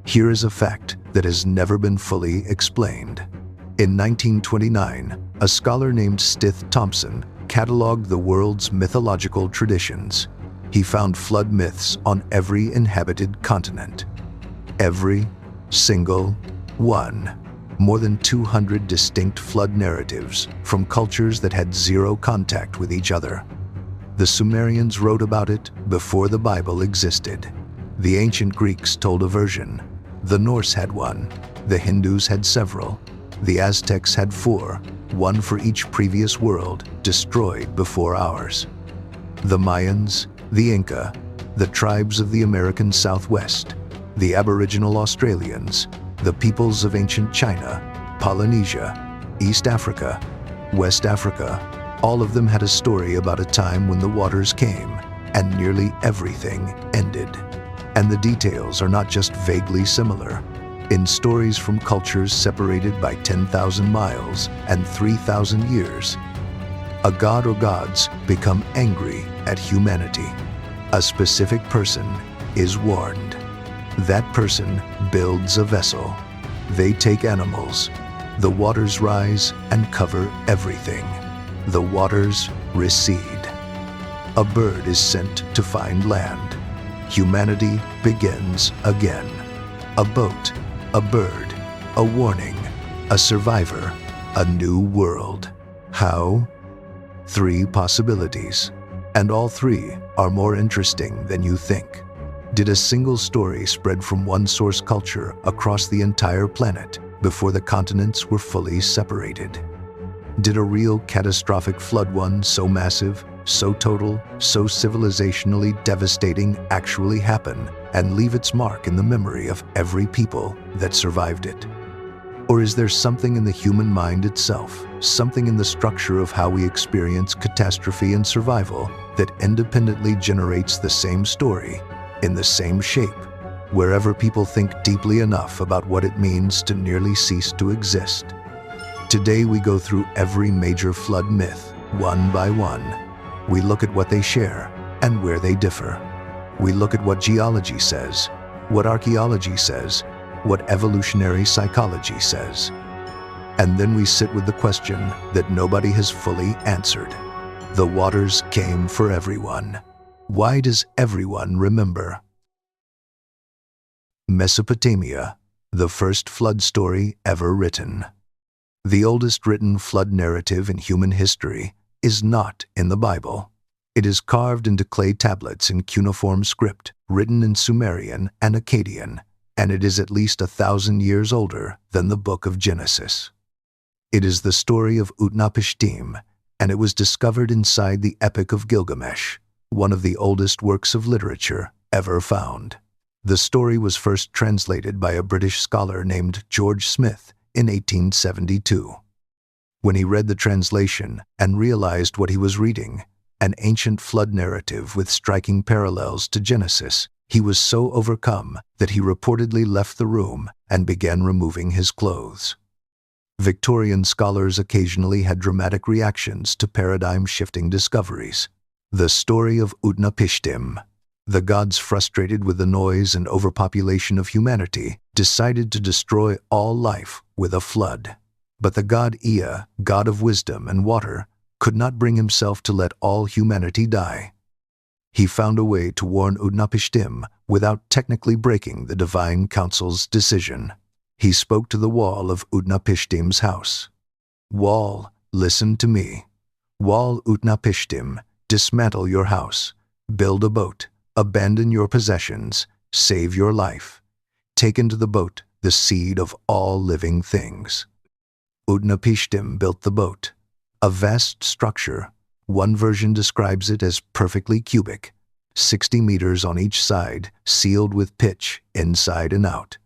Here is a fact that has never been fully explained. In 1929, a scholar named Stith Thompson cataloged the world's mythological traditions. He found flood myths on every inhabited continent. Every single one. More than 200 distinct flood narratives from cultures that had zero contact with each other. The Sumerians wrote about it before the Bible existed. The ancient Greeks told a version. The Norse had one. The Hindus had several. The Aztecs had 4, one for each previous world destroyed before ours. The Mayans, the Inca, the tribes of the American Southwest, the Aboriginal Australians, the peoples of ancient China, Polynesia, East Africa, West Africa, all of them had a story about a time when the waters came and nearly everything ended. And the details are not just vaguely similar. In stories from cultures separated by 10,000 miles and 3,000 years, a god or gods become angry at humanity. A specific person is warned. That person builds a vessel. They take animals. The waters rise and cover everything. The waters recede. A bird is sent to find land. Humanity begins again. A boat, a bird, a warning, a survivor, a new world. How? 3 possibilities, and all 3 are more interesting than you think. Did a single story spread from one source culture across the entire planet before the continents were fully separated? Did a real catastrophic flood, one so massive, so total, so civilizationally devastating, actually happen and leave its mark in the memory of every people that survived it? Or is there something in the human mind itself, something in the structure of how we experience catastrophe and survival that independently generates the same story in the same shape, wherever people think deeply enough about what it means to nearly cease to exist? Today we go through every major flood myth, one by one. We look at what they share and where they differ. We look at what geology says, what archaeology says, what evolutionary psychology says. And then we sit with the question that nobody has fully answered. The waters came for everyone. Why does everyone remember? Mesopotamia, the first flood story ever written. The oldest written flood narrative in human history is not in the Bible. It is carved into clay tablets in cuneiform script, written in Sumerian and Akkadian, and it is at least 1,000 years older than the book of Genesis. It is the story of Utnapishtim, and it was discovered inside the Epic of Gilgamesh, one of the oldest works of literature ever found. The story was first translated by a British scholar named George Smith in 1872. When he read the translation and realized what he was reading, an ancient flood narrative with striking parallels to Genesis, he was so overcome that he reportedly left the room and began removing his clothes. Victorian scholars occasionally had dramatic reactions to paradigm-shifting discoveries. The story of Utnapishtim. The gods, frustrated with the noise and overpopulation of humanity, decided to destroy all life with a flood. But the god Ea, god of wisdom and water, could not bring himself to let all humanity die. He found a way to warn Utnapishtim without technically breaking the divine council's decision. He spoke to the wall of Utnapishtim's house. Wall, listen to me. Wall Utnapishtim, dismantle your house, build a boat, abandon your possessions, save your life. Take into the boat the seed of all living things. Utnapishtim built the boat, a vast structure. One version describes it as perfectly cubic, 60 meters on each side, sealed with pitch inside and out.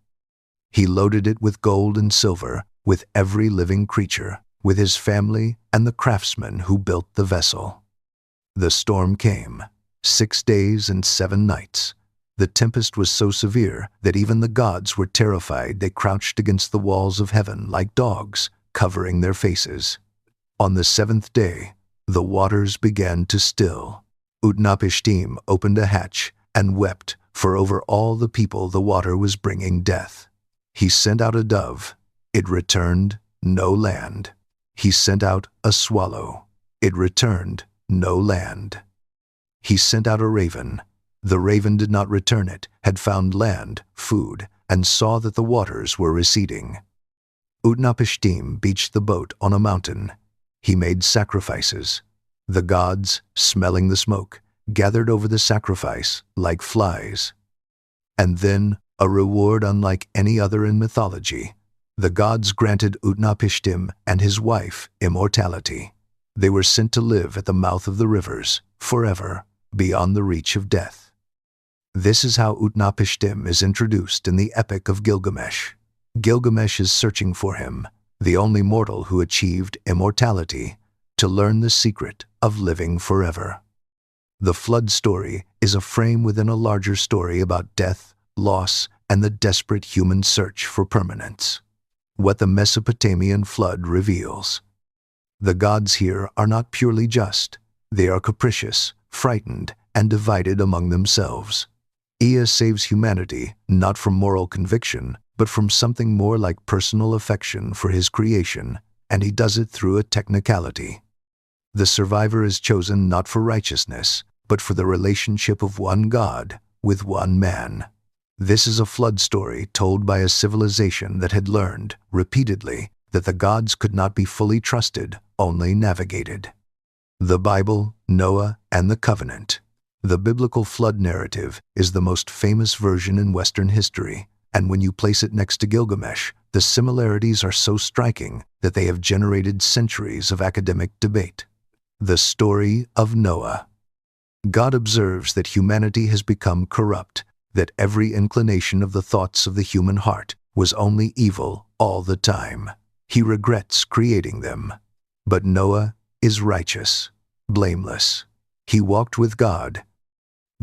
He loaded it with gold and silver, with every living creature, with his family and the craftsmen who built the vessel. The storm came, 6 days and 7 nights. The tempest was so severe that even the gods were terrified. They crouched against the walls of heaven like dogs, covering their faces. On the 7th day, the waters began to still. Utnapishtim opened a hatch and wept for over all the people the water was bringing death. He sent out a dove. It returned no land. He sent out a swallow. It returned no land. He sent out a raven. The raven did not return it, had found land, food, and saw that the waters were receding. Utnapishtim beached the boat on a mountain. He made sacrifices. The gods, smelling the smoke, gathered over the sacrifice like flies. And then, a reward unlike any other in mythology, the gods granted Utnapishtim and his wife immortality. They were sent to live at the mouth of the rivers, forever, beyond the reach of death. This is how Utnapishtim is introduced in the Epic of Gilgamesh. Gilgamesh is searching for him, the only mortal who achieved immortality, to learn the secret of living forever. The flood story is a frame within a larger story about death, loss, and the desperate human search for permanence. What the Mesopotamian flood reveals. The gods here are not purely just. They are capricious, frightened, and divided among themselves. Ea saves humanity not from moral conviction, but from something more like personal affection for his creation, and he does it through a technicality. The survivor is chosen not for righteousness, but for the relationship of one God with one man. This is a flood story told by a civilization that had learned, repeatedly, that the gods could not be fully trusted, only navigated. The Bible, Noah, and the Covenant. The biblical flood narrative is the most famous version in Western history, and when you place it next to Gilgamesh, the similarities are so striking that they have generated centuries of academic debate. The story of Noah. God observes that humanity has become corrupt, that every inclination of the thoughts of the human heart was only evil all the time. He regrets creating them. But Noah is righteous, blameless. He walked with God.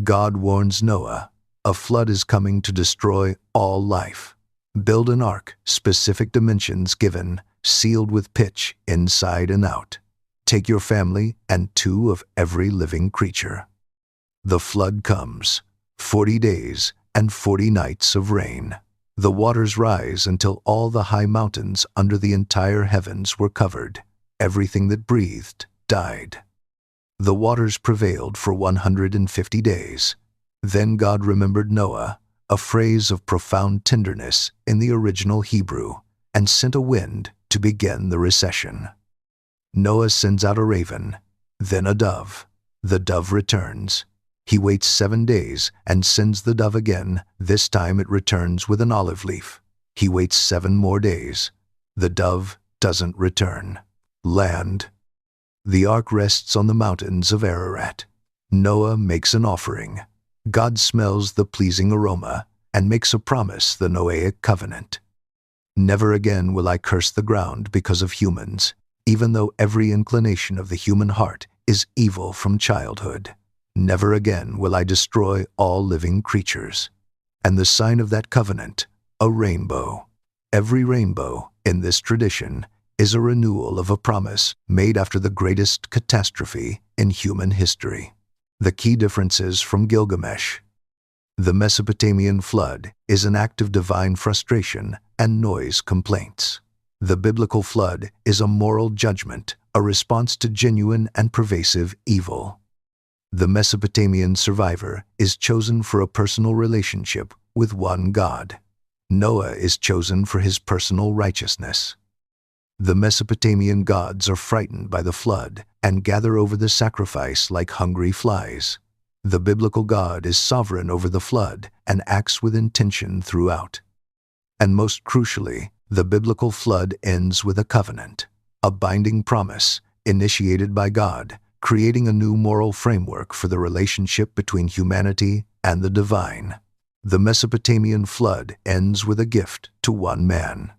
God warns Noah, a flood is coming to destroy all life. Build an ark, specific dimensions given, sealed with pitch inside and out. Take your family and 2 of every living creature. The flood comes, 40 days and 40 nights of rain. The waters rise until all the high mountains under the entire heavens were covered. Everything that breathed died. The waters prevailed for 150 days. Then God remembered Noah, a phrase of profound tenderness in the original Hebrew, and sent a wind to begin the recession. Noah sends out a raven, then a dove. The dove returns. He waits 7 days and sends the dove again. This time it returns with an olive leaf. He waits 7 more days. The dove doesn't return. Land. The ark rests on the mountains of Ararat. Noah makes an offering. God smells the pleasing aroma and makes a promise, the Noahic covenant. Never again will I curse the ground because of humans, even though every inclination of the human heart is evil from childhood. Never again will I destroy all living creatures. And the sign of that covenant, a rainbow. Every rainbow, in this tradition, is a renewal of a promise made after the greatest catastrophe in human history. The key differences from Gilgamesh. The Mesopotamian flood is an act of divine frustration and noise complaints. The biblical flood is a moral judgment, a response to genuine and pervasive evil. The Mesopotamian survivor is chosen for a personal relationship with one God. Noah is chosen for his personal righteousness. The Mesopotamian gods are frightened by the flood and gather over the sacrifice like hungry flies. The biblical God is sovereign over the flood and acts with intention throughout. And most crucially, the biblical flood ends with a covenant, a binding promise initiated by God, creating a new moral framework for the relationship between humanity and the divine. The Mesopotamian flood ends with a gift to one man.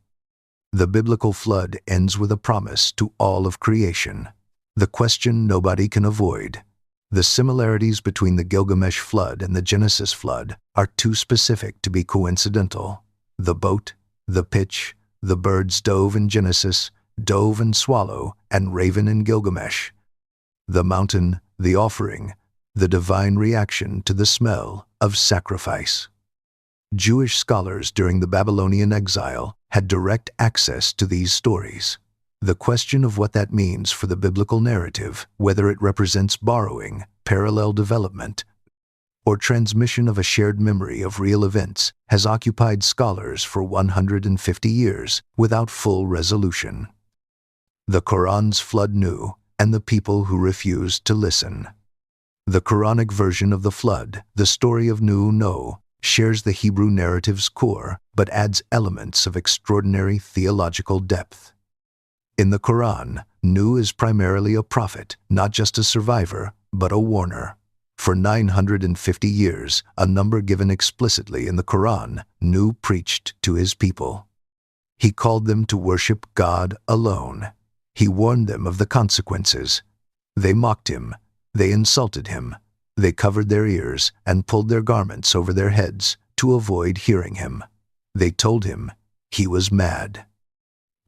The biblical flood ends with a promise to all of creation. The question nobody can avoid. The similarities between the Gilgamesh flood and the Genesis flood are too specific to be coincidental. The boat, the pitch, the birds dove in Genesis, dove and swallow, and raven in Gilgamesh. The mountain, the offering, the divine reaction to the smell of sacrifice. Jewish scholars during the Babylonian exile had direct access to these stories. The question of what that means for the biblical narrative, whether it represents borrowing, parallel development, or transmission of a shared memory of real events, has occupied scholars for 150 years without full resolution. The Quran's flood knew, and the people who refused to listen. The Quranic version of the flood, the story of Nu, shares the Hebrew narrative's core, but adds elements of extraordinary theological depth. In the Quran, Nu is primarily a prophet, not just a survivor, but a warner. For 950 years, a number given explicitly in the Quran, Nu preached to his people. He called them to worship God alone. He warned them of the consequences. They mocked him. They insulted him. They covered their ears and pulled their garments over their heads to avoid hearing him. They told him he was mad.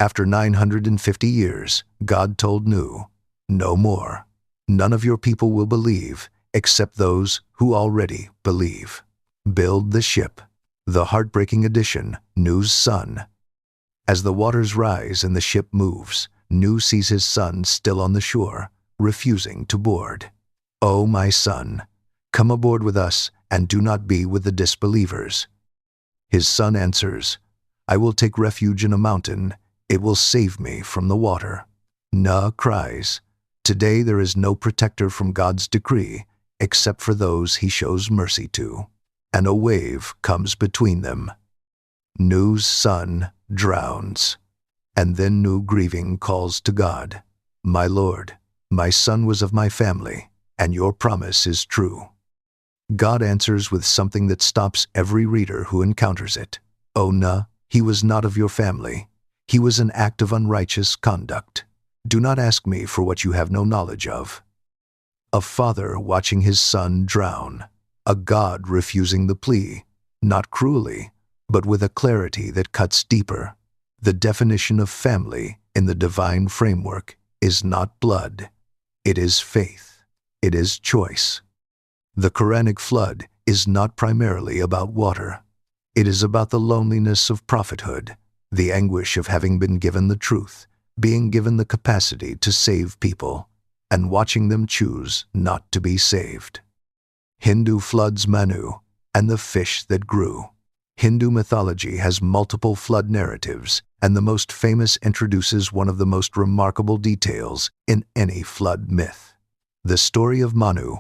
After 950 years, God told Nu, "No more. None of your people will believe, except those who already believe. Build the ship." The heartbreaking addition, Nu's son. As the waters rise and the ship moves, Nu sees his son still on the shore, refusing to board. "O my son, come aboard with us and do not be with the disbelievers." His son answers, "I will take refuge in a mountain. It will save me from the water." Na cries, "Today there is no protector from God's decree except for those he shows mercy to." And a wave comes between them. Nu's son drowns. And then Nu, grieving, calls to God, "My Lord, my son was of my family, and your promise is true." God answers with something that stops every reader who encounters it. "O Na, he was not of your family. He was an act of unrighteous conduct. Do not ask me for what you have no knowledge of." A father watching his son drown. A God refusing the plea, not cruelly, but with a clarity that cuts deeper. The definition of family in the divine framework is not blood. It is faith. It is choice. The Quranic flood is not primarily about water. It is about the loneliness of prophethood, the anguish of having been given the truth, being given the capacity to save people, and watching them choose not to be saved. Hindu floods Manu and the fish that grew. Hindu mythology has multiple flood narratives, and the most famous introduces one of the most remarkable details in any flood myth. The story of Manu.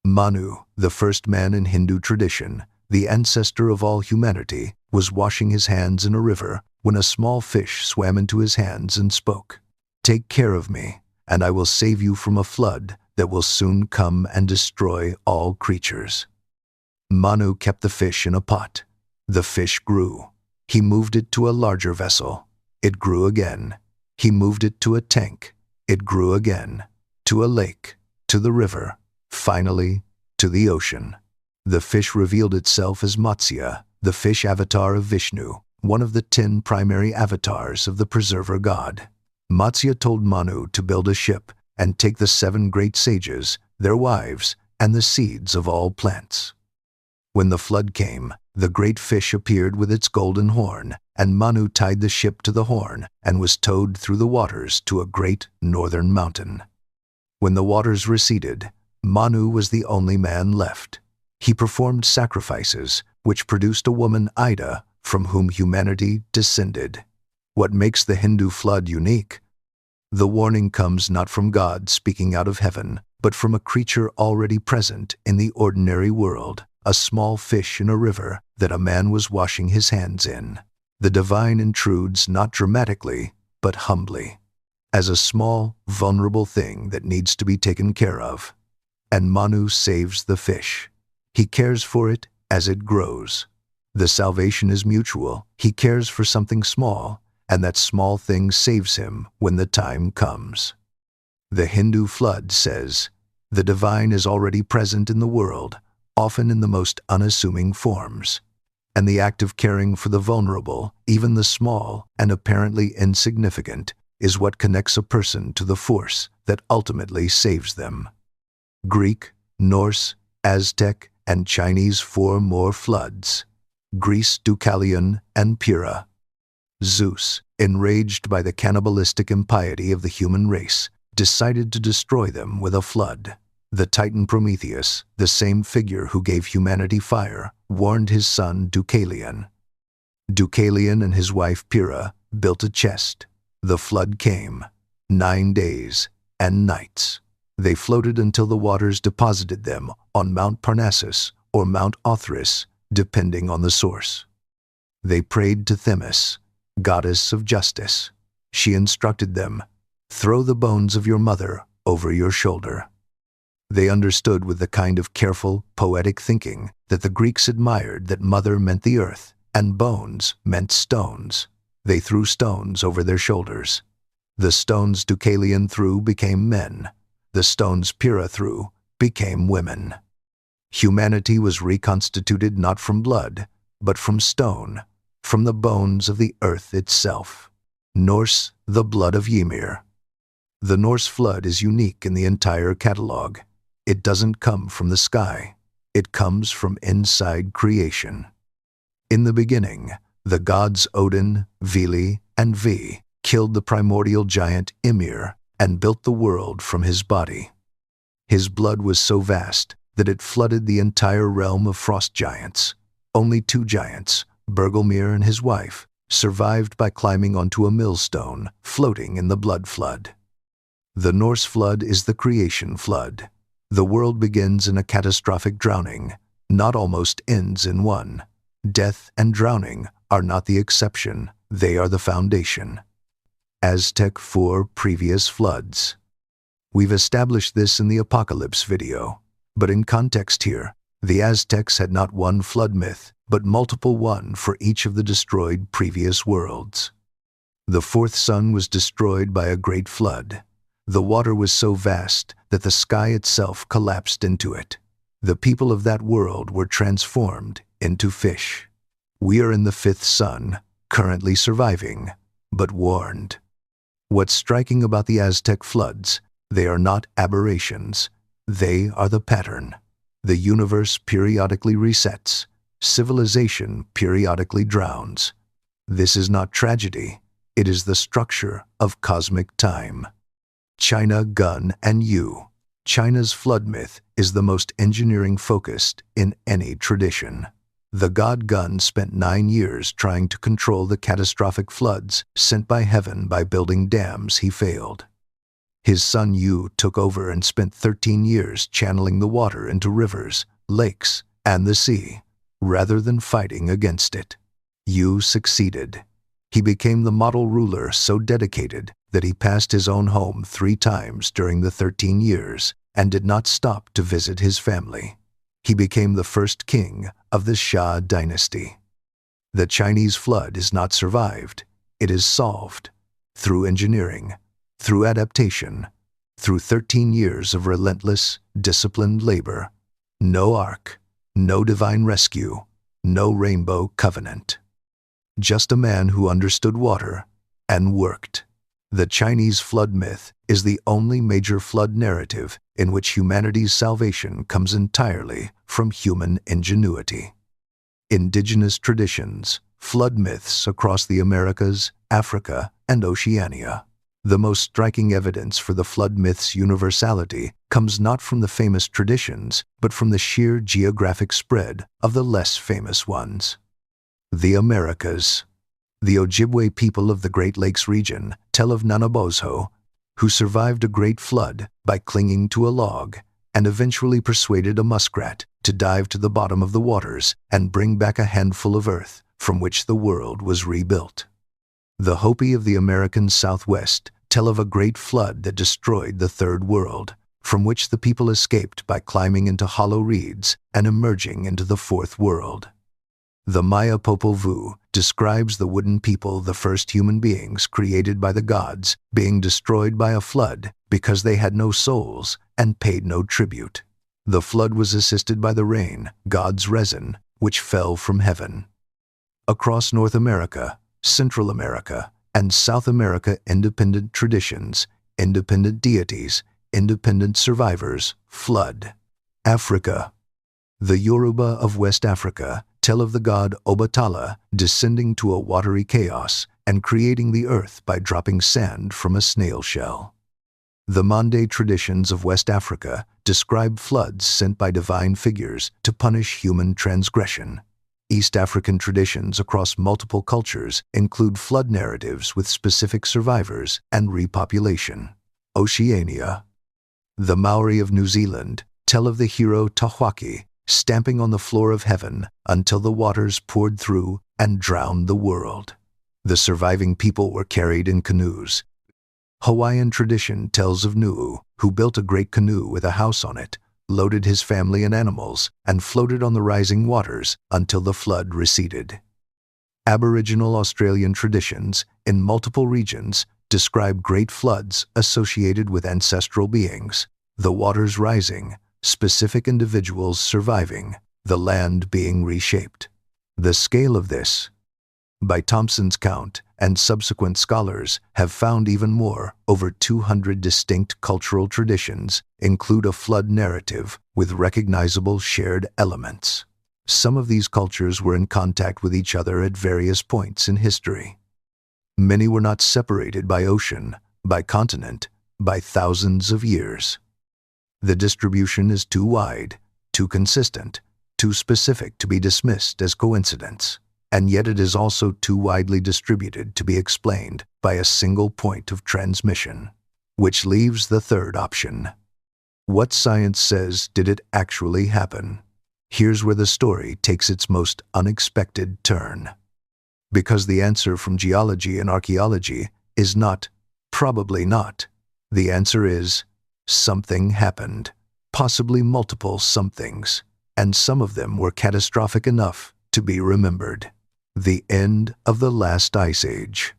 Manu, the first man in Hindu tradition, the ancestor of all humanity, was washing his hands in a river when a small fish swam into his hands and spoke, "Take care of me, and I will save you from a flood that will soon come and destroy all creatures." Manu kept the fish in a pot. The fish grew. He moved it to a larger vessel. It grew again. He moved it to a tank. It grew again. To a lake. To the river. Finally, to the ocean. The fish revealed itself as Matsya, the fish avatar of Vishnu, one of the 10 primary avatars of the preserver god. Matsya told Manu to build a ship and take the 7 great sages, their wives, and the seeds of all plants. When the flood came, the great fish appeared with its golden horn, and Manu tied the ship to the horn and was towed through the waters to a great northern mountain. When the waters receded, Manu was the only man left. He performed sacrifices, which produced a woman, Ida, from whom humanity descended. What makes the Hindu flood unique? The warning comes not from God speaking out of heaven, but from a creature already present in the ordinary world, a small fish in a river that a man was washing his hands in. The divine intrudes not dramatically, but humbly, as a small, vulnerable thing that needs to be taken care of. And Manu saves the fish. He cares for it as it grows. The salvation is mutual. He cares for something small, and that small thing saves him when the time comes. The Hindu flood says, the divine is already present in the world, often in the most unassuming forms. And the act of caring for the vulnerable, even the small and apparently insignificant, is what connects a person to the force that ultimately saves them. Greek, Norse, Aztec, and Chinese 4 more floods. Greece, Deucalion, and Pyrrha. Zeus, enraged by the cannibalistic impiety of the human race, decided to destroy them with a flood. The Titan Prometheus, the same figure who gave humanity fire, warned his son Deucalion. Deucalion and his wife Pyrrha built a chest. The flood came. 9 days and nights. They floated until the waters deposited them on Mount Parnassus or Mount Othrys, depending on the source. They prayed to Themis, goddess of justice. She instructed them, "Throw the bones of your mother over your shoulder." They understood with the kind of careful, poetic thinking that the Greeks admired that mother meant the earth and bones meant stones. They threw stones over their shoulders. The stones Deucalion threw became men. The stones Pyrrha threw became women. Humanity was reconstituted not from blood, but from stone, from the bones of the earth itself. Norse, the blood of Ymir. The Norse flood is unique in the entire catalog. It doesn't come from the sky. It comes from inside creation. In the beginning, the gods Odin, Vili, and Ve killed the primordial giant Ymir and built the world from his body. His blood was so vast that it flooded the entire realm of frost giants. Only 2 giants, Bergelmir and his wife, survived by climbing onto a millstone floating in the blood flood. The Norse flood is the creation flood. The world begins in a catastrophic drowning, not almost ends in one. Death and drowning are not the exception, they are the foundation. Aztec 4 previous floods. We've established this in the Apocalypse video, but in context here, the Aztecs had not one flood myth, but multiple one for each of the destroyed previous worlds. The 4th sun was destroyed by a great flood. The water was so vast that the sky itself collapsed into it. The people of that world were transformed into fish. We are in the 5th sun, currently surviving, but warned. What's striking about the Aztec floods, they are not aberrations. They are the pattern. The universe periodically resets. Civilization periodically drowns. This is not tragedy. It is the structure of cosmic time. China, Gun, and You. China's flood myth is the most engineering-focused in any tradition. The god Gun spent 9 years trying to control the catastrophic floods sent by heaven by building dams he failed. His son Yu took over and spent 13 years channeling the water into rivers, lakes, and the sea, rather than fighting against it. Yu succeeded. He became the model ruler so dedicated that he passed his own home 3 times during the 13 years and did not stop to visit his family. He became the first king of the Xia dynasty. The Chinese flood is not survived, it is solved through engineering, through adaptation, through 13 years of relentless, disciplined labor. No ark, no divine rescue, no rainbow covenant. Just a man who understood water and worked. The Chinese flood myth is the only major flood narrative in which humanity's salvation comes entirely from human ingenuity. Indigenous traditions, flood myths across the Americas, Africa, and Oceania. The most striking evidence for the flood myth's universality comes not from the famous traditions, but from the sheer geographic spread of the less famous ones. The Americas. The Ojibwe people of the Great Lakes region tell of Nanabozho, who survived a great flood by clinging to a log and eventually persuaded a muskrat to dive to the bottom of the waters and bring back a handful of earth from which the world was rebuilt. The Hopi of the American Southwest tell of a great flood that destroyed the Third World, from which the people escaped by climbing into hollow reeds and emerging into the Fourth World. The Maya Popol Vuh describes the wooden people, the first human beings created by the gods, being destroyed by a flood because they had no souls and paid no tribute. The flood was assisted by the rain, God's resin, which fell from heaven. Across North America, Central America, and South America, independent traditions, independent deities, independent survivors, flood. Africa. The Yoruba of West Africa tell of the god Obatala descending to a watery chaos and creating the earth by dropping sand from a snail shell. The Mande traditions of West Africa describe floods sent by divine figures to punish human transgression. East African traditions across multiple cultures include flood narratives with specific survivors and repopulation. Oceania. The Maori of New Zealand tell of the hero Tahwaki stamping on the floor of heaven until the waters poured through and drowned the world. The surviving people were carried in canoes. Hawaiian tradition tells of Nuu, who built a great canoe with a house on it, loaded his family and animals, and floated on the rising waters until the flood receded. Aboriginal Australian traditions in multiple regions describe great floods associated with ancestral beings, the waters rising, specific individuals surviving, the land being reshaped. The scale of this, by Thompson's count, and subsequent scholars have found even more, over 200 distinct cultural traditions include a flood narrative with recognizable shared elements. Some of these cultures were in contact with each other at various points in history. Many were not separated by ocean, by continent, by thousands of years. The distribution is too wide, too consistent, too specific to be dismissed as coincidence. And yet it is also too widely distributed to be explained by a single point of transmission. Which leaves the third option. What science says did it actually happen? Here's where the story takes its most unexpected turn. Because the answer from geology and archaeology is not, probably not. The answer is, something happened. Possibly multiple somethings. And some of them were catastrophic enough to be remembered. The end of the last ice age.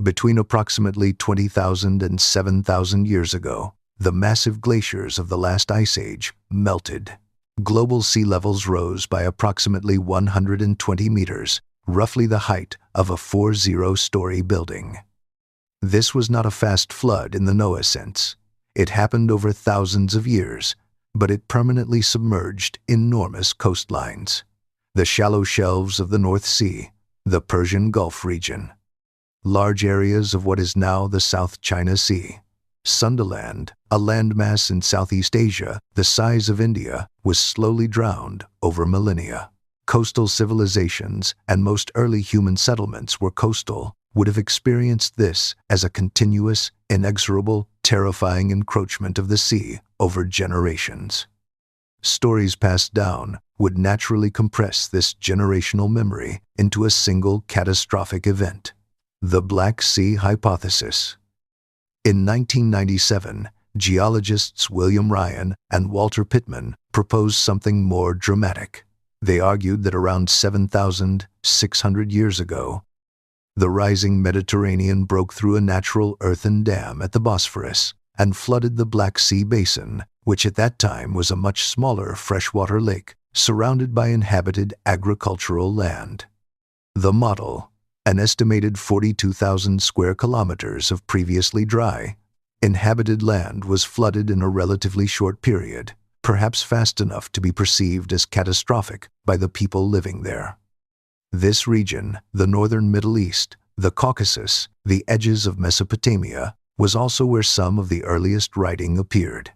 Between approximately 20,000 and 7,000 years ago, the massive glaciers of the last ice age melted. Global sea levels rose by approximately 120 meters, roughly the height of a 40-story building. This was not a fast flood in the Noah sense. It happened over thousands of years, but it permanently submerged enormous coastlines. The shallow shelves of the North Sea, the Persian Gulf region, large areas of what is now the South China Sea. Sundaland, a landmass in Southeast Asia the size of India, was slowly drowned over millennia. Coastal civilizations and most early human settlements were coastal, would have experienced this as a continuous, inexorable, terrifying encroachment of the sea over generations. Stories passed down would naturally compress this generational memory into a single catastrophic event. The Black Sea Hypothesis. In 1997, geologists William Ryan and Walter Pittman proposed something more dramatic. They argued that around 7,600 years ago, the rising Mediterranean broke through a natural earthen dam at the Bosphorus and flooded the Black Sea Basin, which at that time was a much smaller freshwater lake surrounded by inhabited agricultural land. The model, an estimated 42,000 square kilometers of previously dry, inhabited land was flooded in a relatively short period, perhaps fast enough to be perceived as catastrophic by the people living there. This region, the northern Middle East, the Caucasus, the edges of Mesopotamia, was also where some of the earliest writing appeared.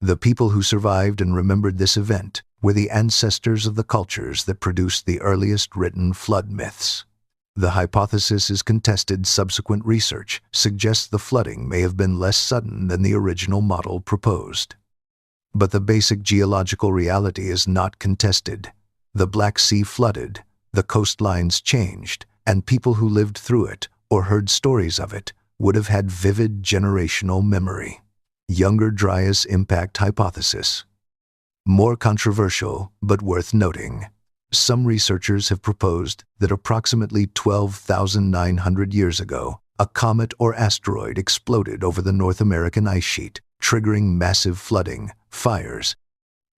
The people who survived and remembered this event were the ancestors of the cultures that produced the earliest written flood myths. The hypothesis is contested. Subsequent research suggests the flooding may have been less sudden than the original model proposed. But the basic geological reality is not contested. The Black Sea flooded, the coastlines changed, and people who lived through it or heard stories of it would have had vivid generational memory. Younger Dryas Impact Hypothesis. More controversial, but worth noting. Some researchers have proposed that approximately 12,900 years ago, a comet or asteroid exploded over the North American ice sheet, triggering massive flooding, fires,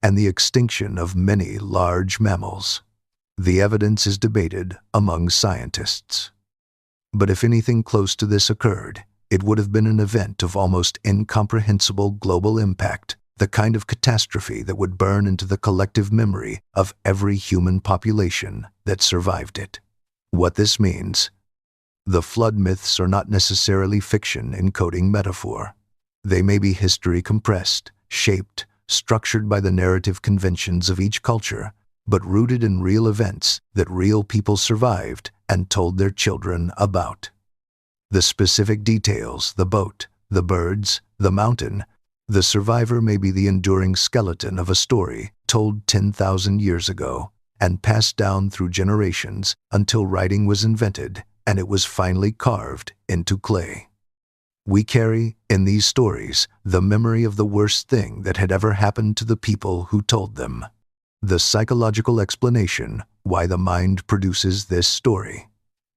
and the extinction of many large mammals. The evidence is debated among scientists. But if anything close to this occurred, it would have been an event of almost incomprehensible global impact the kind of catastrophe that would burn into the collective memory of every human population that survived it. What this means: the flood myths are not necessarily fiction encoding metaphor. They may be history compressed, shaped, structured by the narrative conventions of each culture, but rooted in real events that real people survived and told their children about. The specific details, the boat, the birds, the mountain, the survivor may be the enduring skeleton of a story told 10,000 years ago and passed down through generations until writing was invented and it was finally carved into clay. We carry, in these stories, the memory of the worst thing that had ever happened to the people who told them. The psychological explanation why the mind produces this story.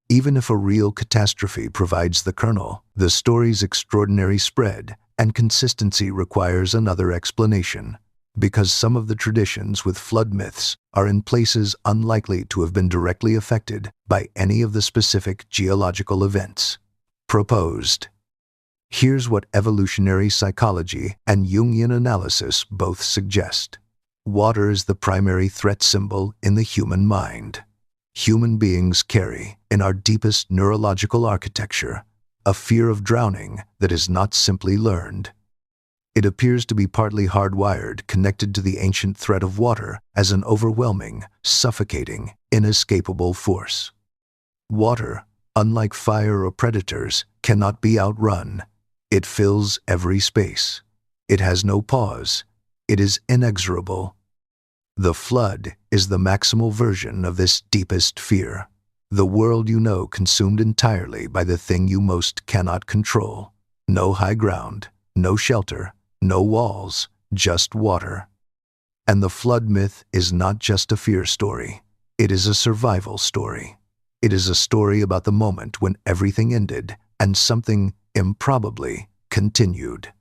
Even if a real catastrophe provides the kernel, the story's extraordinary spread and consistency requires another explanation, because some of the traditions with flood myths are in places unlikely to have been directly affected by any of the specific geological events proposed. Here's what evolutionary psychology and Jungian analysis both suggest. Water is the primary threat symbol in the human mind. Human beings carry, in our deepest neurological architecture, a fear of drowning that is not simply learned. It appears to be partly hardwired, connected to the ancient threat of water as an overwhelming, suffocating, inescapable force. Water, unlike fire or predators, cannot be outrun. It fills every space. It has no pause. It is inexorable. The flood is the maximal version of this deepest fear. The world you know consumed entirely by the thing you most cannot control. No high ground, no shelter, no walls, just water. And the flood myth is not just a fear story. It is a survival story. It is a story about the moment when everything ended and something improbably continued.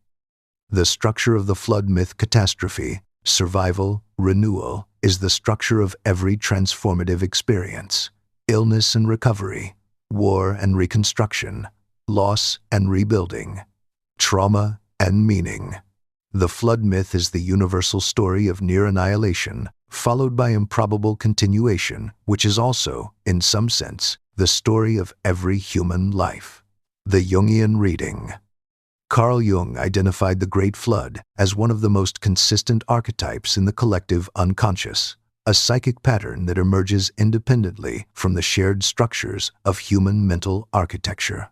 The structure of the flood myth catastrophe, survival, renewal, is the structure of every transformative experience. Illness and recovery, war and reconstruction, loss and rebuilding, trauma and meaning. The flood myth is the universal story of near annihilation, followed by improbable continuation, which is also, in some sense, the story of every human life. The Jungian reading. Carl Jung identified the Great Flood as one of the most consistent archetypes in the collective unconscious, a psychic pattern that emerges independently from the shared structures of human mental architecture.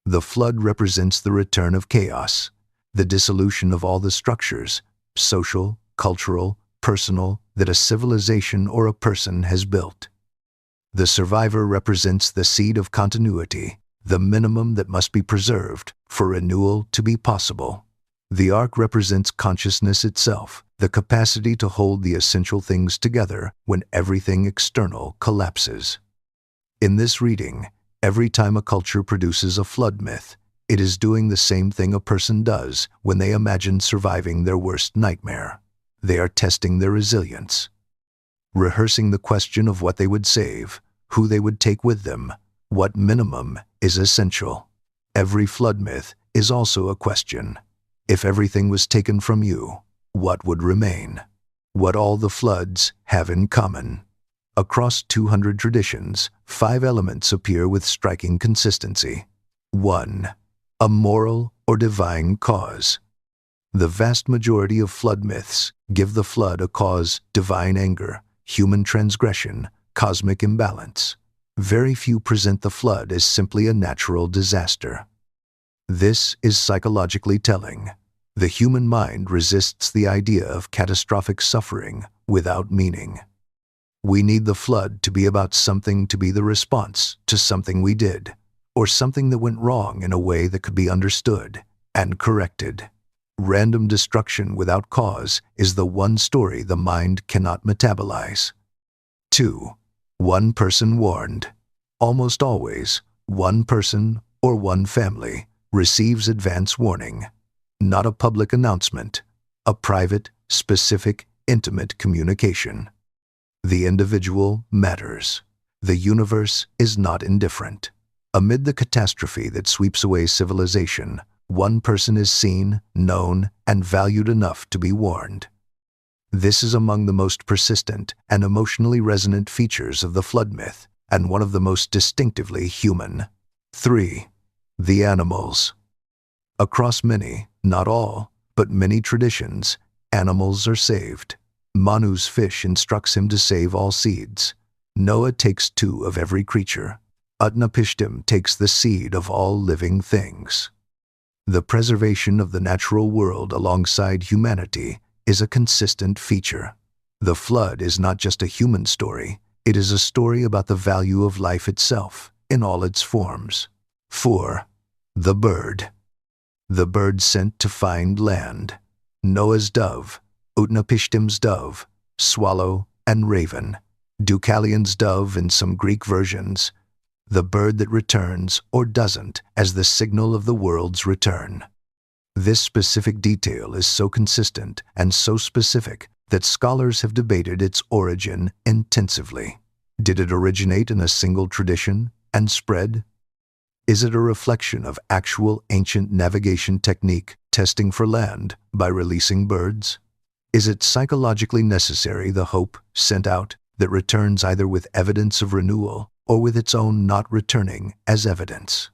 The flood represents the return of chaos, the dissolution of all the structures, social, cultural, personal, that a civilization or a person has built. The survivor represents the seed of continuity, the minimum that must be preserved for renewal to be possible. The ark represents consciousness itself, the capacity to hold the essential things together when everything external collapses. In this reading, every time a culture produces a flood myth, it is doing the same thing a person does when they imagine surviving their worst nightmare. They are testing their resilience, rehearsing the question of what they would save, who they would take with them, what minimum is essential. Every flood myth is also a question. If everything was taken from you, what would remain? What all the floods have in common. Across 200 traditions, 5 elements appear with striking consistency. 1. A moral or divine cause. The vast majority of flood myths give the flood a cause: divine anger, human transgression, cosmic imbalance. Very few present the flood as simply a natural disaster. This is psychologically telling. The human mind resists the idea of catastrophic suffering without meaning. We need the flood to be about something, to be the response to something we did, or something that went wrong in a way that could be understood and corrected. Random destruction without cause is the one story the mind cannot metabolize. 2. One person warned. Almost always, one person or one family receives advance warning. Not a public announcement, a private, specific, intimate communication. The individual matters. The universe is not indifferent. Amid the catastrophe that sweeps away civilization, one person is seen, known, and valued enough to be warned. This is among the most persistent and emotionally resonant features of the flood myth, and one of the most distinctively human. 3. The animals. Across many, not all, but many traditions, animals are saved. Manu's fish instructs him to save all seeds. Noah takes 2 of every creature. Utnapishtim takes the seed of all living things. The preservation of the natural world alongside humanity is a consistent feature. The flood is not just a human story, it is a story about the value of life itself, in all its forms. 4. The bird. The bird sent to find land. Noah's dove, Utnapishtim's dove, swallow, and raven. Deucalion's dove in some Greek versions. The bird that returns or doesn't as the signal of the world's return. This specific detail is so consistent and so specific that scholars have debated its origin intensively. Did it originate in a single tradition and spread? Is it a reflection of actual ancient navigation technique, testing for land by releasing birds? Is it psychologically necessary, the hope sent out that returns either with evidence of renewal or with its own not returning as evidence?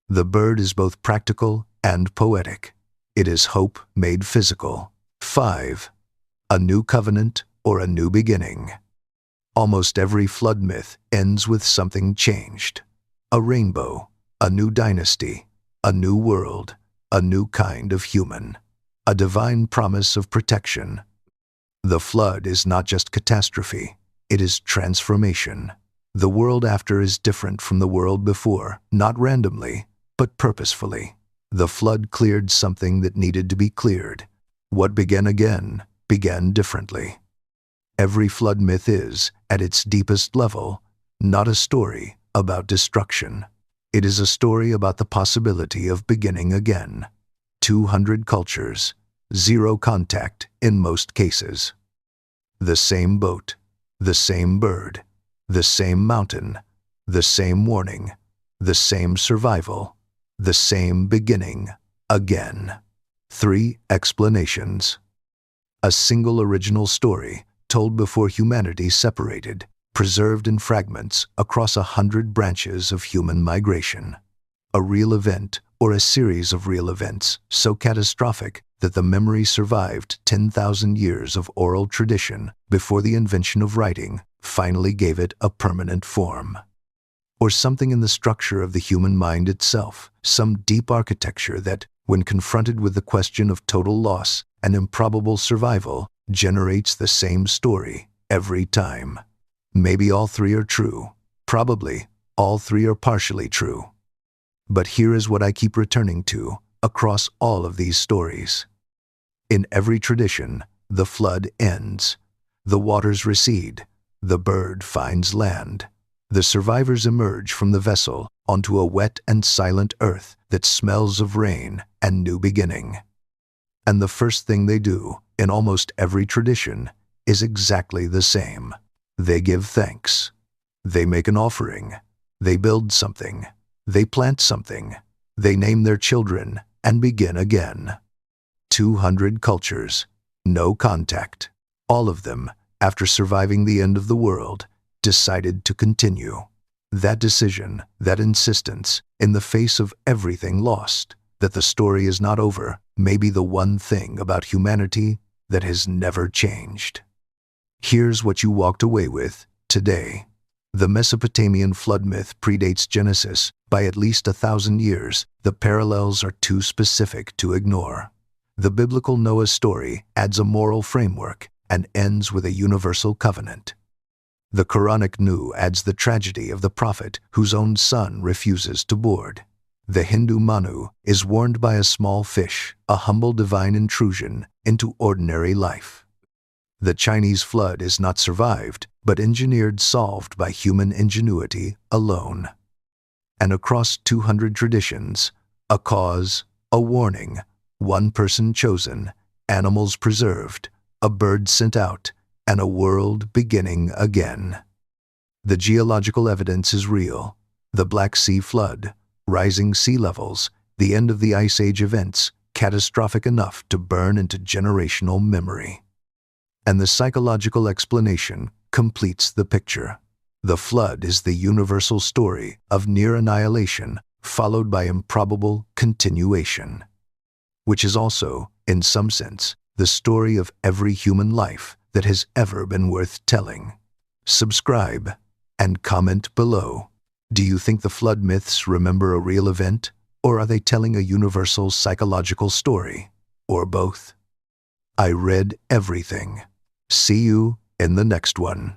The bird is both practical and poetic. It is hope made physical. 5. A new covenant or a new beginning. Almost every flood myth ends with something changed. A rainbow, a new dynasty, a new world, a new kind of human, a divine promise of protection. The flood is not just catastrophe, it is transformation. The world after is different from the world before, not randomly, but purposefully. The flood cleared something that needed to be cleared. What began again began differently. Every flood myth is, at its deepest level, not a story about destruction. It is a story about the possibility of beginning again. 200 cultures, 0 contact in most cases. The same boat, the same bird, the same mountain, the same warning, the same survival, the same beginning again. 3 explanations. A single original story told before humanity separated, preserved in fragments across 100 branches of human migration. A real event or a series of real events so catastrophic that the memory survived 10,000 years of oral tradition before the invention of writing finally gave it a permanent form. Or something in the structure of the human mind itself, some deep architecture that, when confronted with the question of total loss and improbable survival, generates the same story every time. Maybe all 3 are true. Probably all 3 are partially true. But here is what I keep returning to across all of these stories. In every tradition, the flood ends. The waters recede. The bird finds land. The survivors emerge from the vessel onto a wet and silent earth that smells of rain and new beginning. And the first thing they do, in almost every tradition, is exactly the same. They give thanks. They make an offering. They build something. They plant something. They name their children and begin again. 200 cultures, no contact. All of them, after surviving the end of the world, decided to continue. That decision, that insistence, in the face of everything lost, that the story is not over, may be the one thing about humanity that has never changed. Here's what you walked away with today. The Mesopotamian flood myth predates Genesis by at least 1,000 years. The parallels are too specific to ignore. The biblical Noah story adds a moral framework and ends with a universal covenant. The Quranic Nu adds the tragedy of the prophet whose own son refuses to board. The Hindu Manu is warned by a small fish, a humble divine intrusion into ordinary life. The Chinese flood is not survived, but engineered solved by human ingenuity alone. And across 200 traditions, a cause, a warning, one person chosen, animals preserved, a bird sent out, and a world beginning again. The geological evidence is real. The Black Sea flood, rising sea levels, The end of the Ice Age events, catastrophic enough to burn into generational memory. And the psychological explanation completes the picture. The flood is the universal story of near annihilation followed by improbable continuation, which is also, in some sense, the story of every human life that has ever been worth telling. Subscribe and comment below. Do you think the flood myths remember a real event, or are they telling a universal psychological story, or both? I read everything. See you in the next one.